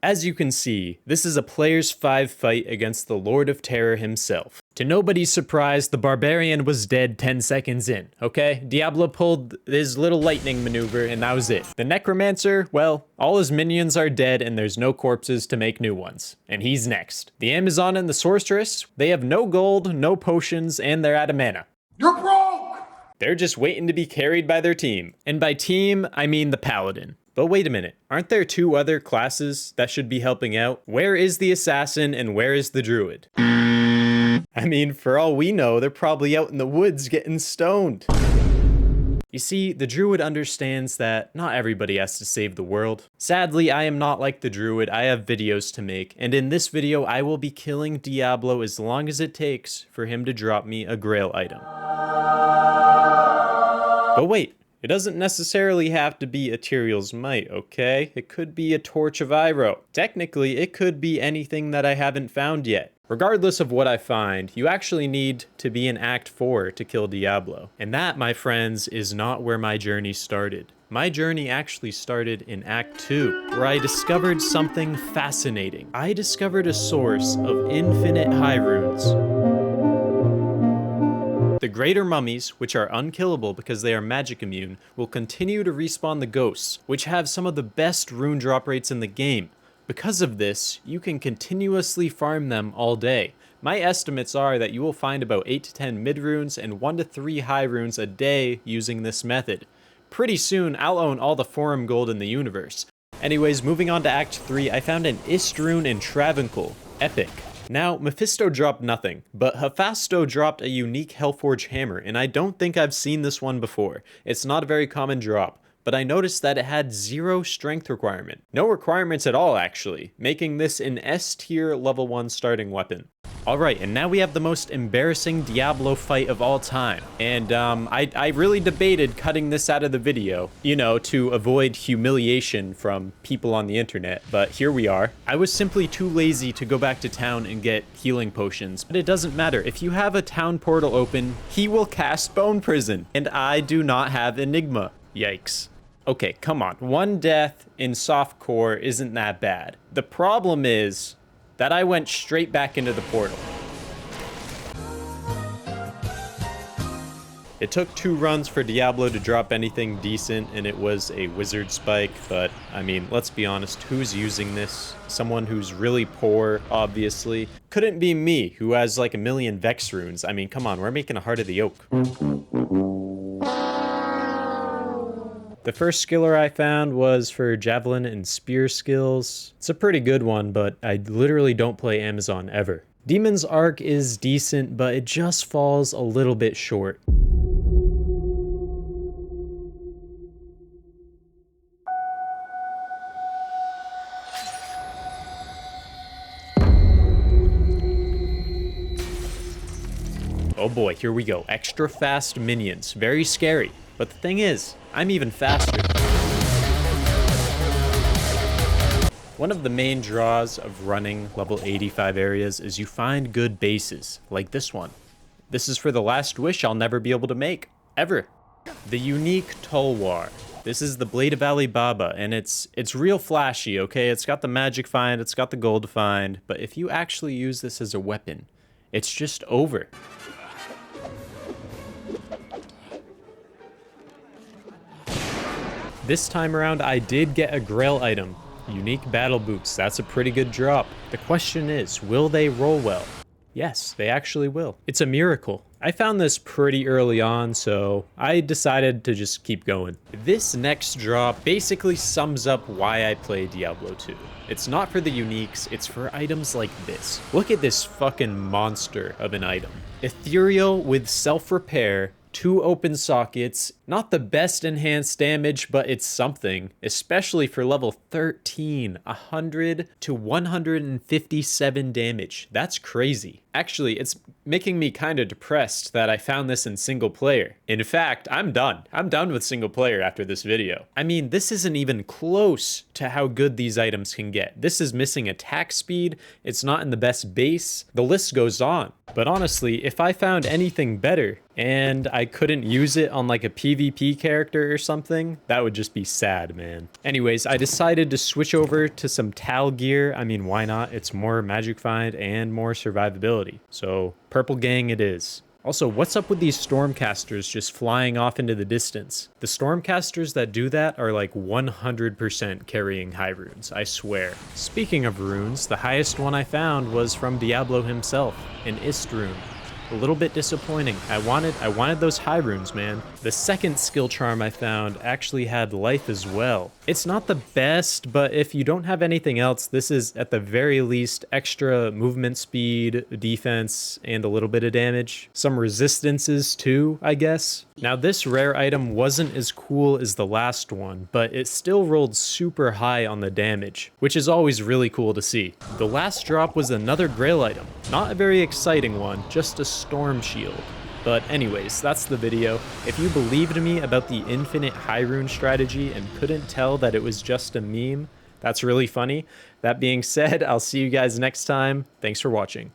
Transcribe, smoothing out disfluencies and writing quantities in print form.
As you can see, this is a player's 5 fight against the Lord of Terror himself. To nobody's surprise, the Barbarian was dead 10 seconds in, okay? Diablo pulled his little lightning maneuver and that was it. The Necromancer, well, all his minions are dead and there's no corpses to make new ones. And he's next. The Amazon and the Sorceress, they have no gold, no potions, and they're out of mana. You're broke! They're just waiting to be carried by their team. And by team, I mean the Paladin. But wait a minute, aren't there 2 other classes that should be helping out? Where is the Assassin and where is the Druid? I mean, for all we know, they're probably out in the woods getting stoned. You see, the Druid understands that not everybody has to save the world. Sadly, I am not like the Druid. I have videos to make, and in this video, I will be killing Diablo as long as it takes for him to drop me a Grail item. But wait. It doesn't necessarily have to be Ethereal's Might, okay? It could be a Torch of Iroh. Technically, it could be anything that I haven't found yet. Regardless of what I find, you actually need to be in Act 4 to kill Diablo. And that, my friends, is not where my journey started. My journey actually started in Act 2, where I discovered something fascinating. I discovered a source of infinite high runes. The greater mummies, which are unkillable because they are magic immune, will continue to respawn the ghosts, which have some of the best rune drop rates in the game. Because of this, you can continuously farm them all day. My estimates are that you will find about 8 to 10 mid runes and 1 to 3 high runes a day using this method. Pretty soon, I'll own all the forum gold in the universe. Anyways, moving on to Act 3, I found an Ist rune in Travancore. Epic. Now, Mephisto dropped nothing, but Hephasto dropped a unique Hellforge hammer, and I don't think I've seen this one before. It's not a very common drop, but I noticed that it had 0 strength requirement. No requirements at all, actually, making this an S tier level 1 starting weapon. Alright, and now we have the most embarrassing Diablo fight of all time. And I really debated cutting this out of the video, you know, to avoid humiliation from people on the internet, but here we are. I was simply too lazy to go back to town and get healing potions, but it doesn't matter. If you have a town portal open, he will cast Bone Prison, and I do not have Enigma. Yikes. Okay, come on. 1 death in softcore isn't that bad. The problem is that I went straight back into the portal. It took 2 runs for Diablo to drop anything decent, and it was a wizard spike, but I mean, let's be honest, who's using this? Someone who's really poor, obviously. Couldn't be me, who has like 1,000,000 Vex runes. I mean, come on, we're making a Heart of the Oak. The first skiller I found was for javelin and spear skills. It's a pretty good one, but I literally don't play Amazon ever. Demon's Arc is decent, but it just falls a little bit short. Oh boy, here we go. Extra fast minions. Very scary. But the thing is, I'm even faster. One of the main draws of running level 85 areas is you find good bases, like this one. This is for the last wish I'll never be able to make, ever. The unique Tulwar. This is the Blade of Ali Baba, and it's real flashy, okay? It's got the magic find, it's got the gold find, but if you actually use this as a weapon, it's just over. This time around, I did get a Grail item. Unique battle boots, that's a pretty good drop. The question is, will they roll well? Yes, they actually will. It's a miracle. I found this pretty early on, so I decided to just keep going. This next drop basically sums up why I play Diablo 2. It's not for the uniques, it's for items like this. Look at this fucking monster of an item. Ethereal with self-repair, 2 open sockets, not the best enhanced damage, but it's something, especially for level 13, 100 to 157 damage. That's crazy. Actually, it's making me kind of depressed that I found this in single player. In fact, I'm done. I'm done with single player after this video. I mean, this isn't even close to how good these items can get. This is missing attack speed, it's not in the best base, the list goes on. But honestly, if I found anything better and I couldn't use it on like a PvP PvP character or something, that would just be sad, man. Anyways, I decided to switch over to some Tal gear. I mean, why not? It's more magic find and more survivability. So purple gang it is. Also, what's up with these Stormcasters just flying off into the distance? The Stormcasters that do that are like 100% carrying high runes, I swear. Speaking of runes, the highest one I found was from Diablo himself, an Ist rune. A little bit disappointing. I wanted those high runes, man. The second skill charm I found actually had life as well. It's not the best, but if you don't have anything else, this is at the very least extra movement speed, defense, and a little bit of damage. Some resistances too, I guess. Now this rare item wasn't as cool as the last one, but it still rolled super high on the damage, which is always really cool to see. The last drop was another grail item. Not a very exciting one, just a storm shield. But anyways, that's the video. If you believed me about the infinite high rune strategy and couldn't tell that it was just a meme, that's really funny. That being said, I'll see you guys next time. Thanks for watching.